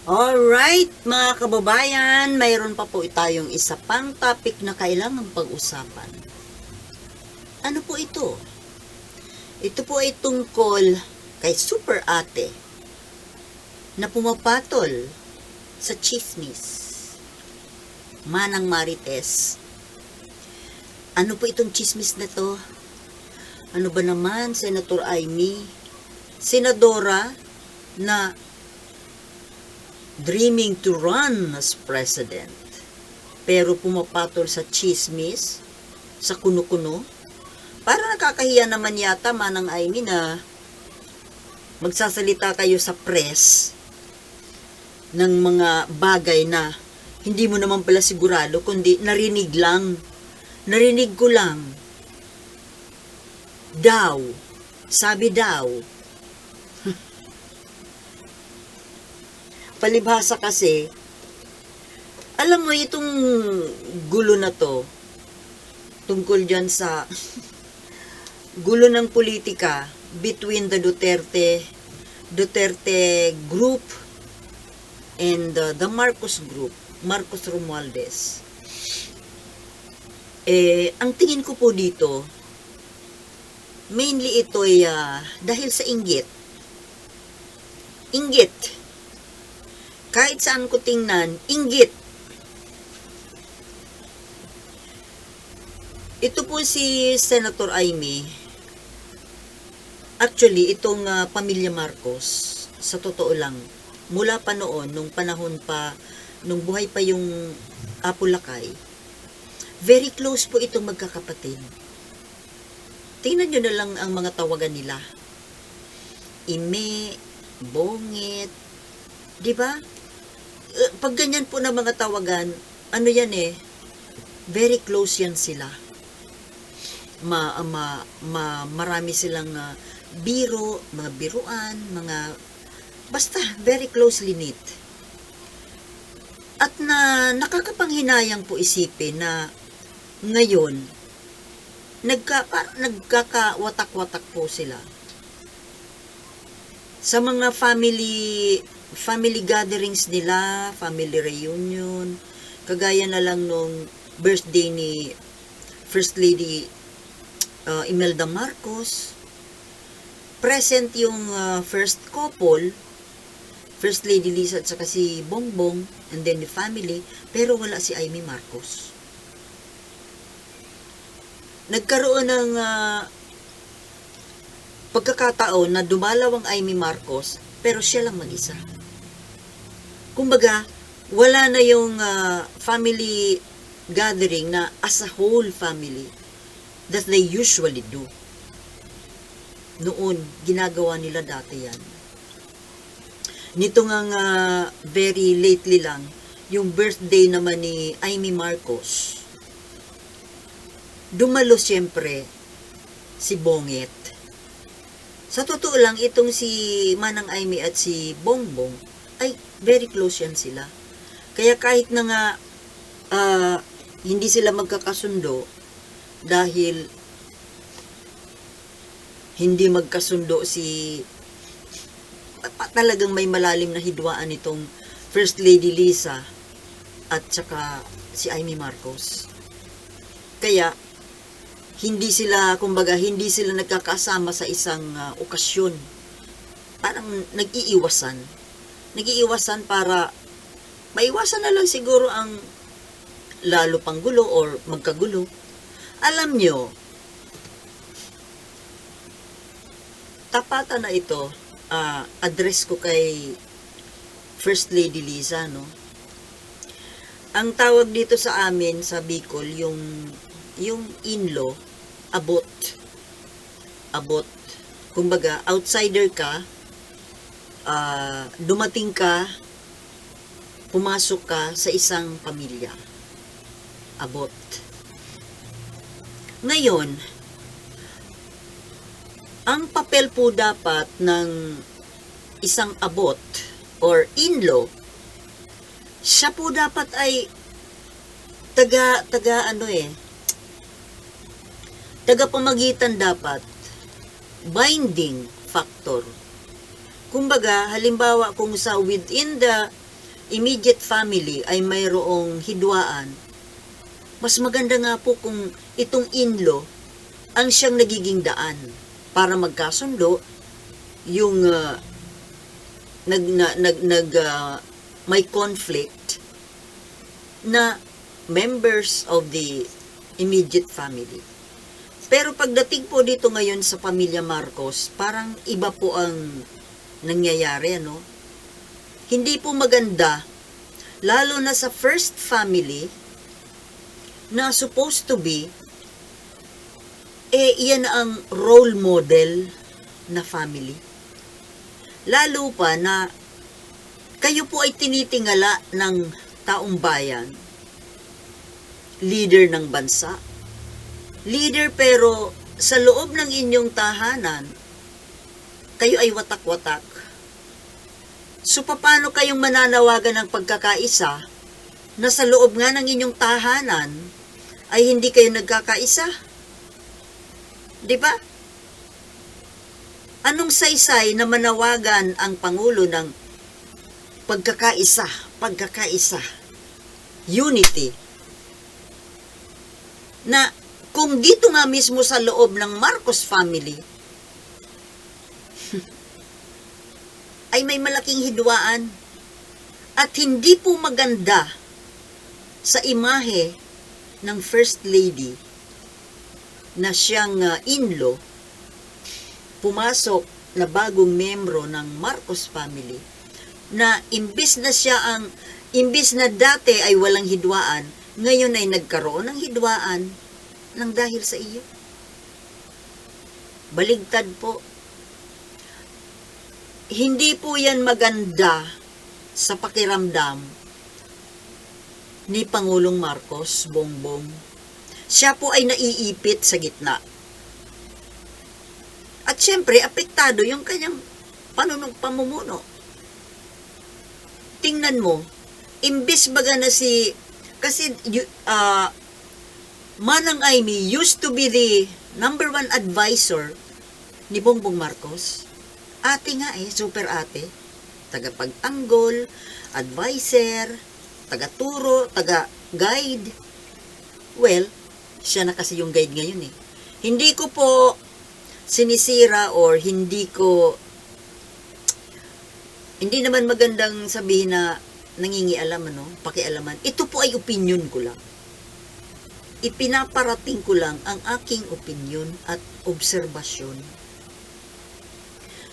Alright, mga kababayan, mayroon pa po tayong isa pang topic na kailangang pag-usapan. Ano po ito? Ito po ay tungkol kay Super Ate na pumapatol sa chismis. Manang Marites. Ano po itong chismis na to? Ano ba naman, Senator Amy? Senadora na dreaming to run as president, pero pumapatol sa chismis, sa kuno-kuno. Para nakakahiya naman yata, Manang Amy, na magsasalita kayo sa press ng mga bagay na hindi mo naman pala sigurado, kundi narinig lang. Narinig ko lang. Daw. Sabi daw. Palibhasa kasi, alam mo itong gulo na to, tungkol dyan sa gulo ng politika between the Duterte group and the Marcos group, Marcos Romualdez. Ang tingin ko po dito, mainly ito ay dahil sa inggit. Inggit. Kahit saan ko tingnan, inggit. Ito po si Senator Amy. Actually, itong pamilya Marcos, sa totoo lang, mula pa noon, nung panahon pa, nung buhay pa yung Apo Lakay, very close po itong magkakapatid. Tingnan nyo na lang ang mga tawagan nila. Ime, Bongit, di ba? Pag ganyan po na mga tawagan, ano yan very close yan sila. Marami silang biro, mga biruan, basta very closely knit. At nakakapanghinayang po isipin na ngayon, nagkakawatak-watak po sila. Sa mga family gatherings nila, family reunion, kagaya na lang nung birthday ni First Lady Imelda Marcos, present yung first couple, First Lady Lisa at saka si Bongbong, and then the family, pero wala si Amy Marcos. Nagkaroon ng pagkakataon na dumalaw ang Amy Marcos, pero siya lang mag-isa. Kumbaga, wala na yung family gathering na as a whole family that they usually do. Noon, ginagawa nila dati yan. Nito nga very lately lang, yung birthday naman ni Amy Marcos, dumalo siyempre si Bongit. Sa totoo lang, itong si Manang Amy at si Bongbong, ay very close yan sila. Kaya kahit na nga hindi sila magkakasundo dahil hindi magkasundo talagang may malalim na hidwaan itong First Lady Lisa at saka si Amy Marcos. Kaya hindi sila nagkakasama sa isang okasyon. Parang nag-iiwasan para maiwasan na lang siguro ang lalo pang gulo or magkagulo. Alam nyo, tapatan na ito, address ko kay First Lady Lisa, no? Ang tawag dito sa amin sa Bicol, yung in-law, abot. Kumbaga, outsider ka, dumating ka, pumasok ka sa isang pamilya. Abot. Ngayon, ang papel po dapat ng isang abot or in-law, siya po dapat ay tagapamagitan dapat, binding factor. Kumbaga, halimbawa kung sa within the immediate family ay mayroong hidwaan, mas maganda nga po kung itong in-law ang siyang nagiging daan para magkasundo yung may conflict na members of the immediate family. Pero pagdating po dito ngayon sa pamilya Marcos, parang iba po ang nangyayari, ano? Hindi po maganda, lalo na sa first family, na supposed to be, iyan ang role model na family. Lalo pa na kayo po ay tinitingala ng taong bayan, leader ng bansa, leader pero sa loob ng inyong tahanan, kayo ay watak-watak. So, paano kayong mananawagan ng pagkakaisa na sa loob nga ng inyong tahanan ay hindi kayo nagkakaisa? Di ba? Anong saysay na manawagan ang Pangulo ng pagkakaisa, unity, na kung dito nga mismo sa loob ng Marcos family, ay may malaking hidwaan at hindi po maganda sa imahe ng First Lady na siyang in-law, pumasok na bagong membro ng Marcos family, na imbis na dati ay walang hidwaan, ngayon ay nagkaroon ng hidwaan nang dahil sa iyo. Baligtad po. Hindi po yan maganda sa pakiramdam ni Pangulong Marcos Bongbong. Siya po ay naiipit sa gitna. At syempre, apektado yung kanyang pamumuno. Tingnan mo, imbis baga na kasi Manang Aimee used to be the number 1 advisor ni Bongbong Marcos. Ate nga super ate. Tagapag-tanggol, advisor, taga-turo, taga-guide. Well, siya na kasi yung guide ngayon eh. Hindi ko po sinisira or hindi naman magandang sabihin na nangingialam, pakialaman. Ito po ay opinion ko lang. Ipinaparating ko lang ang aking opinion at obserbasyon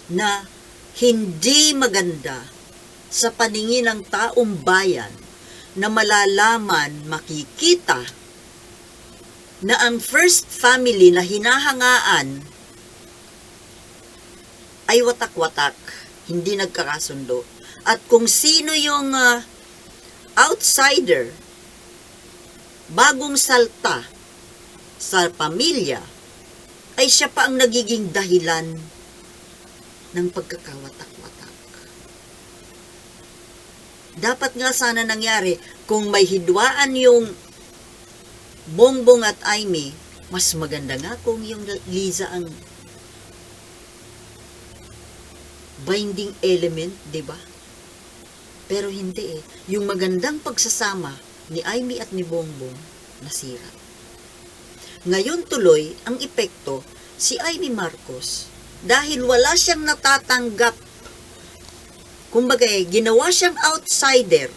na hindi maganda sa paningin ng taong bayan na malalaman, makikita na ang first family na hinahangaan ay watak-watak, hindi nagkakasundo. At kung sino yung outsider, bagong salta sa pamilya, ay siya pa ang nagiging dahilan ng pagkakawatak-watak. Dapat nga sana nangyari, kung may hidwaan yung Bongbong at Aimee, mas maganda nga kung yung Liza ang binding element, di ba? Pero hindi Yung magandang pagsasama ni Aimee at ni Bongbong, nasira. Ngayon tuloy, ang epekto, si Aimee Marcos, dahil wala siyang natatanggap, kumbaga ginawa siyang outsider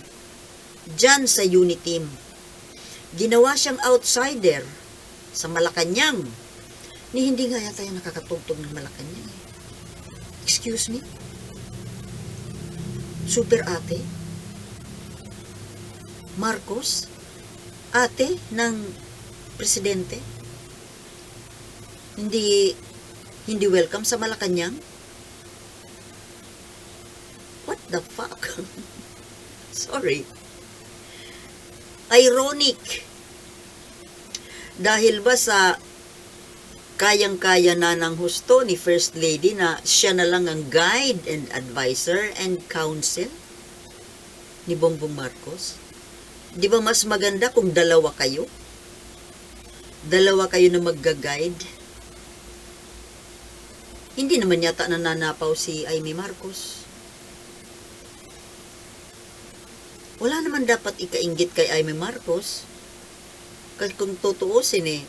dyan sa Uniteam. Ginawa siyang outsider sa Malacanang. Hindi nga yata yung nakakatugtog ng Malacanang. Excuse me? Super ate? Marcos? Ate ng presidente? Hindi welcome sa Malacanang? What the fuck? Sorry. Ironic. Dahil ba sa kayang-kaya na ng husto ni First Lady na siya na lang ang guide and advisor and counsel ni Bongbong Marcos? Di ba mas maganda kung dalawa kayo? Dalawa kayo na magga-guide? Hindi naman yata nananapaw si Aimee Marcos. Wala naman dapat ikainggit kay Amy Marcos. Kasi kung tutuusin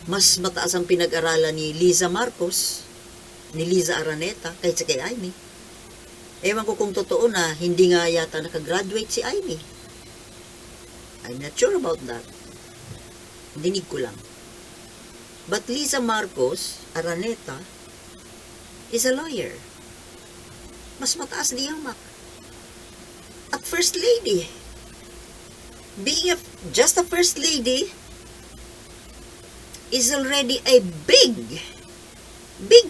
mas mataas ang pinag-aralan ni Liza Marcos, ni Liza Araneta, kaysa kay Amy. Ewan ko kung totoo na hindi nga yata nakagraduate si Amy. I'm not sure about that. Dinig ko lang. But Liza Marcos Araneta is a lawyer. Mas mataas di hamak. At First Lady. Being just a First Lady is already a big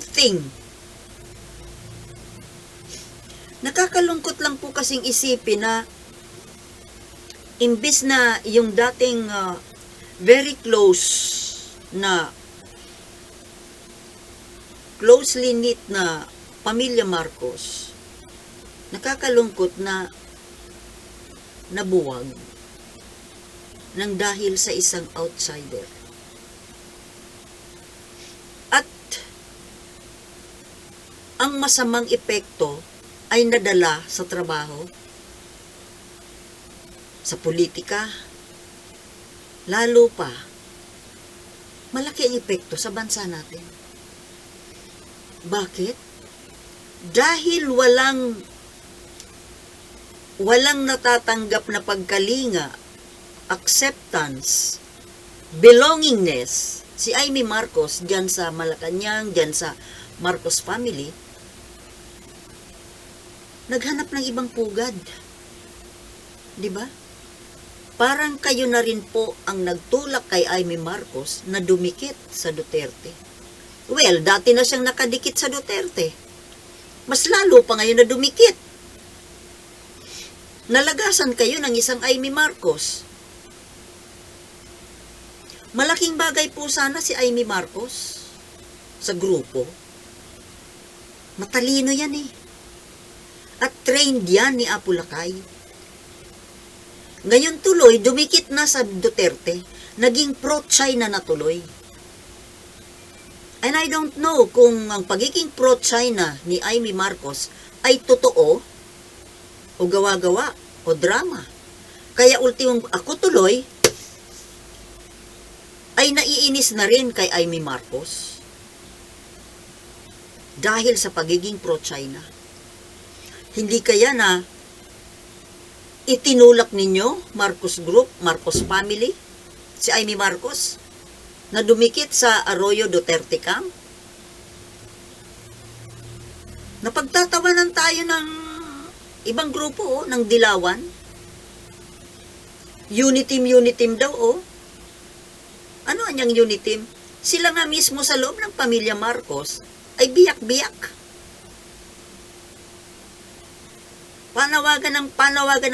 thing. Nakakalungkot lang po kasing isipin na imbis na yung dating very closely knit na pamilya Marcos, nakakalungkot na nabuwag ng dahil sa isang outsider. At ang masamang epekto ay nadala sa trabaho, sa politika, lalo pa, malaki ang epekto sa bansa natin. Bakit? Dahil walang natatanggap na pagkalinga, acceptance, belongingness, si Amy Marcos dyan sa Malacanang, dyan sa Marcos family, naghanap ng ibang pugad. Diba? Parang kayo na rin po ang nagtulak kay Amy Marcos na dumikit sa Duterte. Well, dati na siyang nakadikit sa Duterte. Mas lalo pa ngayon na dumikit. Nalagasan kayo ng isang Amy Marcos. Malaking bagay po sana si Amy Marcos sa grupo. Matalino yan At trained yan ni Apo Lakay. Ngayon tuloy, dumikit na sa Duterte, naging pro-China na tuloy. And I don't know kung ang pagiging pro-China ni Amy Marcos ay totoo o gawa-gawa o drama. Kaya ultimong ako tuloy ay naiinis na rin kay Amy Marcos dahil sa pagiging pro-China. Hindi kaya na itinulak ninyo, Marcos Group, Marcos Family, si Amy Marcos, na dumikit sa Arroyo Duterte Camp? Napagtatawanan tayo ng ibang grupo, ng Dilawan. Uniteam daw, Ano anyang Uniteam? Sila nga mismo sa loob ng pamilya Marcos ay biyak-biyak. Panawagan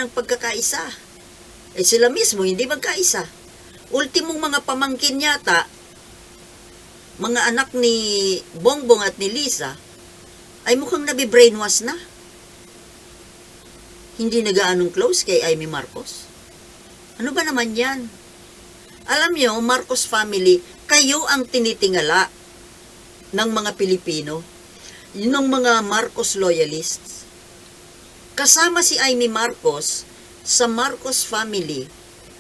ng pagkakaisa. Sila mismo hindi magkaisa. Ultimong mga pamangkin yata, mga anak ni Bongbong at ni Lisa, ay mukhang nabibrainwash na. Hindi na gaanong close kay Amy Marcos. Ano ba naman yan? Alam nyo, Marcos family, kayo ang tinitingala ng mga Pilipino, ng mga Marcos loyalists. Kasama si Amy Marcos sa Marcos family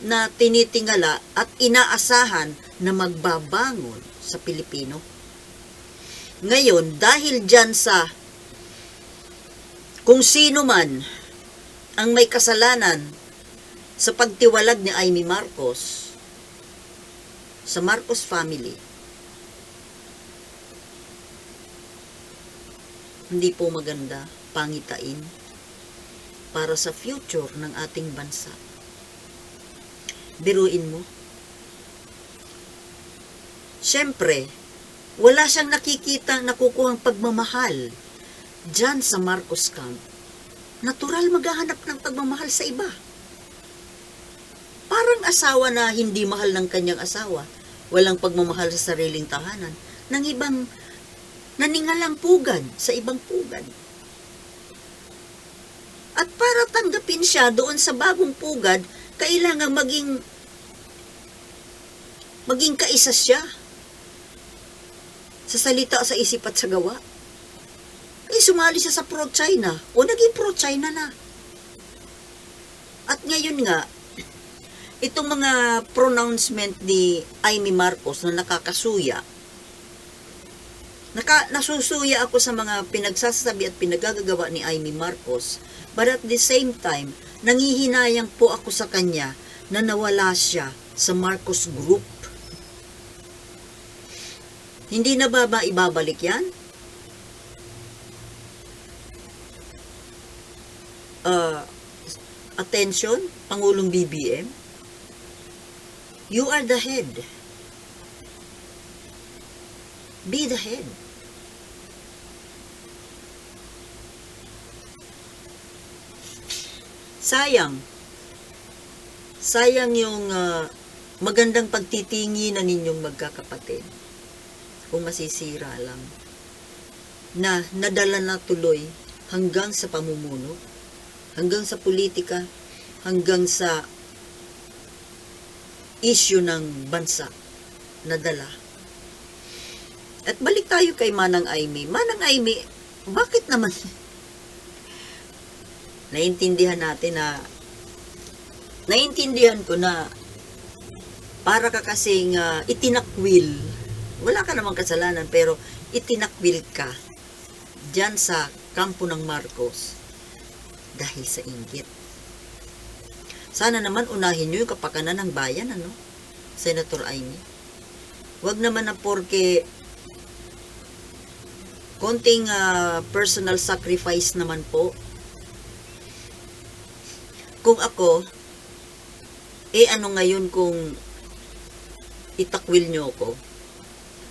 na tinitingala at inaasahan na magbabangon sa Pilipino. Ngayon, dahil dyan sa kung sino man ang may kasalanan sa pagtiwalag ni Amy Marcos sa Marcos family, hindi po maganda pangitain para sa future ng ating bansa. Biruin mo. Siyempre, wala siyang nakukuhang pagmamahal dyan sa Marcos camp. Natural maghahanap ng pagmamahal sa iba. Parang asawa na hindi mahal ng kanyang asawa, walang pagmamahal sa sariling tahanan, ng ibang naningalang pugad sa ibang pugad. At para tanggapin siya doon sa bagong pugad, kailangan maging kaisa siya sa salita, sa isip at sa gawa. Kaya sumali siya sa pro-China o naging pro-China na. At ngayon nga, itong mga pronouncement ni Amy Marcos na nakakasuya, nasusuya ako sa mga pinagsasabi at pinagagagawa ni Amy Marcos, but at the same time, nangihinayang po ako sa kanya na nawala siya sa Marcos Group. Hindi na ba ibabalik yan? Attention, Pangulong BBM, you are the head. Be the head. Sayang yung magandang pagtitingi na ninyong magkakapatid kung masisira lang, na nadala na tuloy hanggang sa pamumuno, hanggang sa politika, hanggang sa issue ng bansa, nadala. At balik tayo kay Manang Amy. Manang Amy, bakit naman naiintindihan ko na para ka kasing itinakwil, wala ka namang kasalanan, pero itinakwil ka dyan sa kampo ng Marcos dahil sa inggit. Sana naman unahin nyo yung kapakanan ng bayan, Senator Amy. Huwag naman na porke konting personal sacrifice naman po. Kung ako, ano ngayon kung itakwil nyo ako?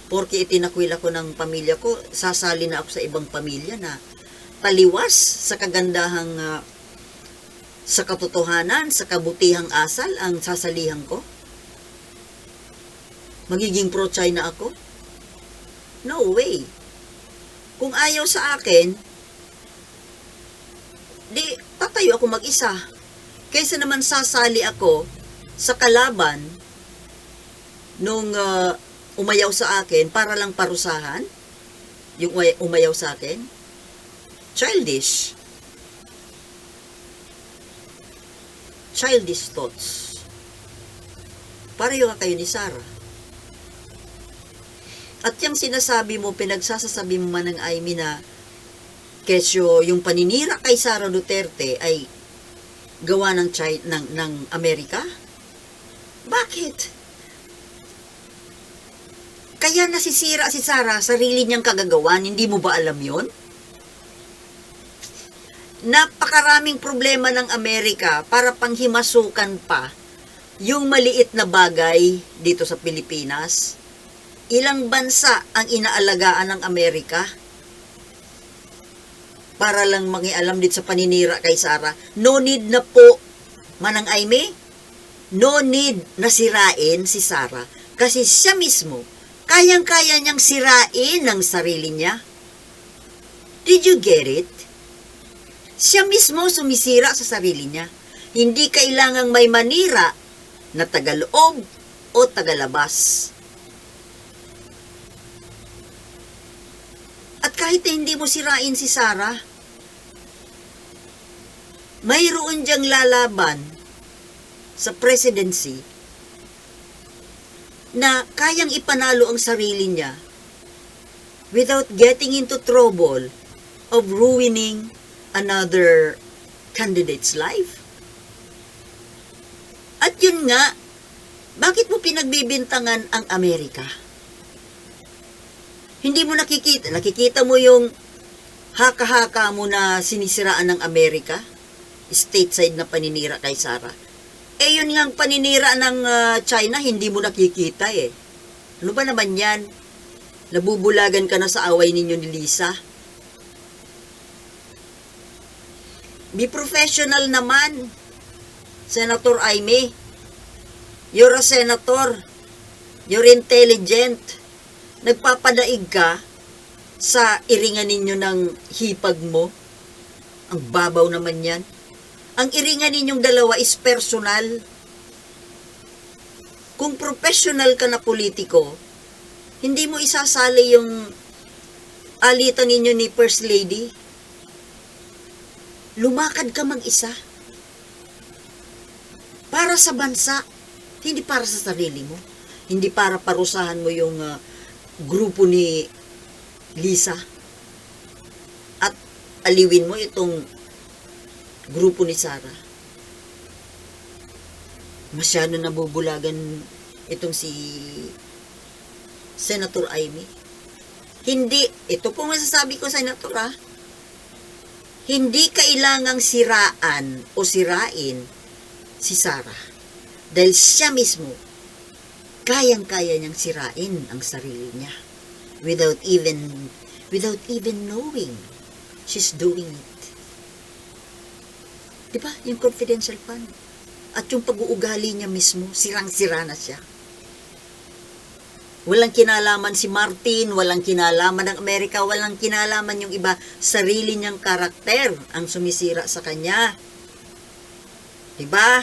Porke itinakwil ako ng pamilya ko, sasali na ako sa ibang pamilya na taliwas sa kagandahang, sa katotohanan, sa kabutihang asal ang sasalihan ko? Magiging pro-China ako? No way. Kung ayaw sa akin, di tatayo ako mag-isa. Kaysa naman sasali ako sa kalaban nung umayaw sa akin para lang parusahan yung umayaw sa akin. Childish thoughts. Pareho ka kayo ni Sarah. At yung sinasabi mo, pinagsasasabi mo man ng Amy na kesyo yung paninira kay Sara Duterte ay gawa ng Amerika? Bakit? Kaya nasisira si Sara, sarili niyang kagagawan, hindi mo ba alam yon? Napakaraming problema ng Amerika para panghimasukan pa yung maliit na bagay dito sa Pilipinas. Ilang bansa ang inaalagaan ng Amerika para lang mangialam dito sa paninira kay Sara. No need na po, Manang Amy, no need na sirain si Sara kasi siya mismo, kayang-kaya niyang sirain ng sarili niya. Did you get it? Siya mismo sumisira sa sarili niya. Hindi kailangang may manira na tagaloob o tagalabas. At kahit hindi mo sirain si Sara, mayroon diyang lalaban sa presidency na kayang ipanalo ang sarili niya without getting into trouble of ruining another candidate's life. At yun nga, bakit mo pinagbibintangan ang Amerika? Hindi mo nakikita mo yung haka-haka mo na sinisiraan ng Amerika, stateside na paninira kay Sara. Yun nga ang paninira ng China, hindi mo nakikita eh. Ano ba naman yan? Nabubulagan ka na sa away ninyo ni Lisa. Be professional naman, Senator Amy. You're a senator. You're intelligent. Nagpapadaig ka sa iringan ninyo ng hipag mo. Ang babaw naman yan. Ang iringan ninyong dalawa is personal. Kung professional ka na politiko, hindi mo isasali yung alitan ninyo ni First Lady. Lumakad ka mag-isa. Para sa bansa, hindi para sa sarili mo. Hindi para parusahan mo yung grupo ni Lisa. At aliwin mo itong grupo ni Sarah. Masyado nabubulagan itong si Senator Amy. Hindi, ito po masasabi ko, Senator, hindi kailangang siraan o sirain si Sarah. Dahil siya mismo, kayang-kaya niyang sirain ang sarili niya. Without even knowing she's doing it. Diba? Yung confidential fund. At yung pag-uugali niya mismo, sirang-sira na siya. Walang kinalaman si Martin, walang kinalaman ng Amerika, walang kinalaman yung iba. Sarili niyang karakter ang sumisira sa kanya. Diba?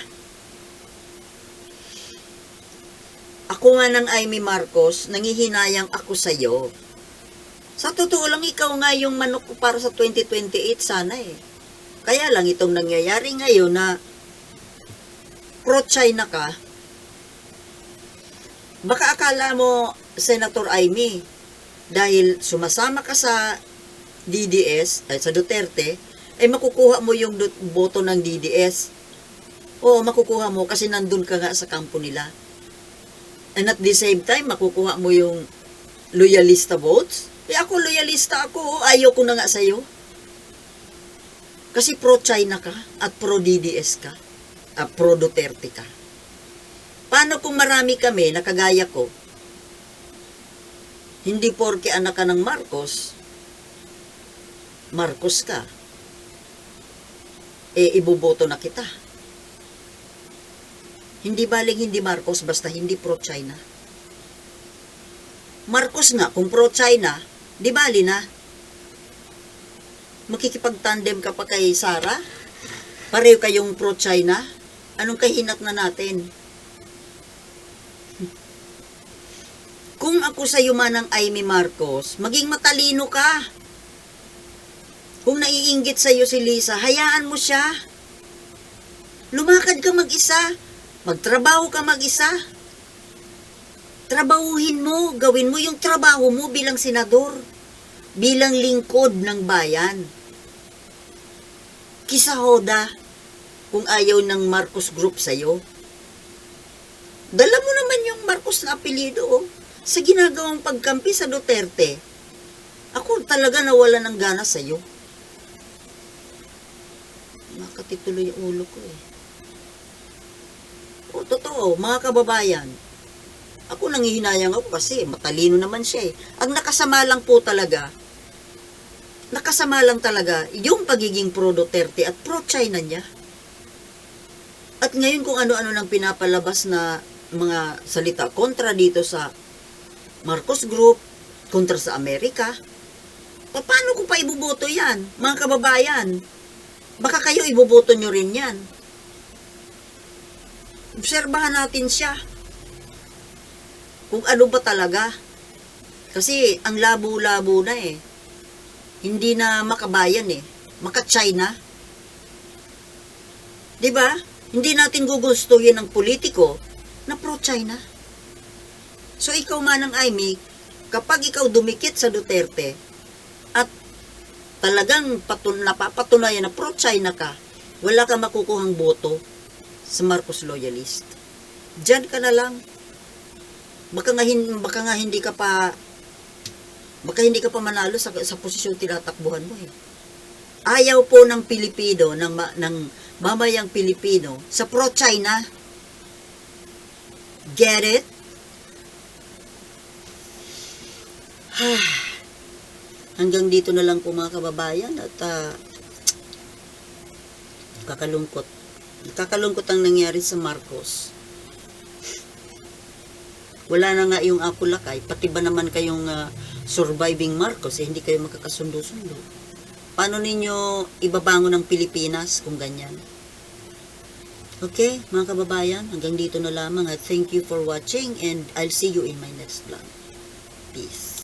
Ako nga ng Amy Marcos, nangihinayang ako sa'yo. Sa totoo lang, ikaw nga yung manok ko para sa 2028 sana eh. Kaya lang itong nangyayari ngayon na pro-China ka, baka akala mo, Senator Amy, dahil sumasama ka sa DDS, sa Duterte, ay makukuha mo yung boto ng DDS. Oo, makukuha mo kasi nandun ka nga sa kampo nila. And at the same time, makukuha mo yung loyalista votes. Eh ako, loyalista ako, ayaw ko na nga sa'yo. Kasi pro-China ka at pro-DDS ka. Pro-Duterte ka. Paano kung marami kami na kagaya ko, hindi porke anak ka ng Marcos, Marcos ka, eh iboboto na kita. Hindi baling hindi Marcos, basta hindi pro-China. Marcos nga, kung pro-China, di bali na. Makikipag-tandem ka pa kay Sara? Pareho kayong pro-China? Anong kahinat na natin? Kung ako sa'yo man ng Amy Marcos, maging matalino ka. Kung naiinggit sa'yo si Lisa, hayaan mo siya. Lumakad ka mag-isa. Magtrabaho ka mag-isa. Trabahuhin mo, gawin mo yung trabaho mo bilang senador. Bilang lingkod ng bayan. Kisahoda kung ayaw ng Marcos Group sa'yo. Dala mo naman yung Marcos na apelyido, sa ginagawang pagkampi sa Duterte. Ako talaga nawala ng gana sa'yo. Nakatituloy yung ulo ko totoo, mga kababayan. Ako nangihinayang ako kasi matalino naman siya Ang nakasama lang talaga yung pagiging pro-Duterte at pro-China niya. At ngayon kung ano-ano nang pinapalabas na mga salita kontra dito sa Marcos Group, kontra sa Amerika, paano ko pa iboboto yan, mga kababayan? Baka kayo iboboto nyo rin yan. Obserbahan natin siya. Kung ano ba talaga. Kasi ang labo-labo na Hindi na makabayan Maka-China. Diba? Hindi natin gugustuhin ng politiko na pro-China. So ikaw manang Amy, kapag ikaw dumikit sa Duterte at talagang napapatunayan na pro-China ka, wala ka makukuhang boto sa Marcos loyalist. Diyan ka na lang. Baka nga hindi ka pa manalo sa posisyon tinatakbuhan mo Ayaw po ng Pilipino, ng mamayang Pilipino sa pro-China. Get it? Hanggang dito na lang po mga kababayan at kakalungkot. Kakalungkot ang nangyari sa Marcos. Wala na nga yung Apulakay, pati ba naman kayong surviving Marcos, hindi kayo makakasundo-sundo. Paano ninyo ibabangon ang Pilipinas kung ganyan? Okay, mga kababayan, hanggang dito na lamang. Thank you for watching and I'll see you in my next vlog. Peace.